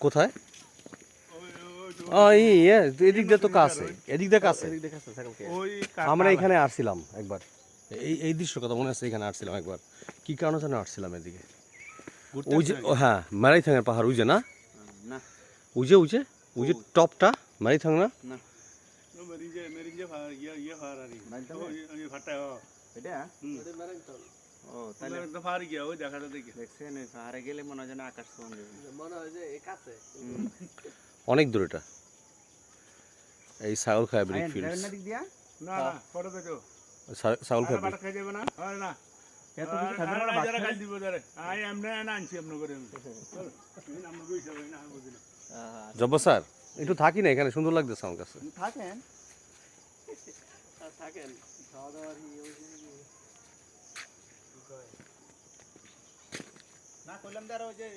কোথায়? এদিক দিয়ে তো কাছে, এদিক দিয়ে কাছে। আমরা এখানে আসছিলাম একবার, এই দৃশ্য কথা মনে আছে, এখানে আসছিলাম একবার। কি কারণে যেন আসছিলাম এদিকে, ওই যে হ্যাঁ মারাইথাঙের পাহাড়, ওই যে না, ওই যে টপটা মারাইথাং না? অনেক দূর এটা, এই ছাগল খায় ব্রিক ফিল্ডস। ছাগল খায় জব্বার স্যার একটু থাকি না এখানে, সুন্দর লাগতেছে আমার কাছে। থাকেন না, কইলাম যে আর ওই যে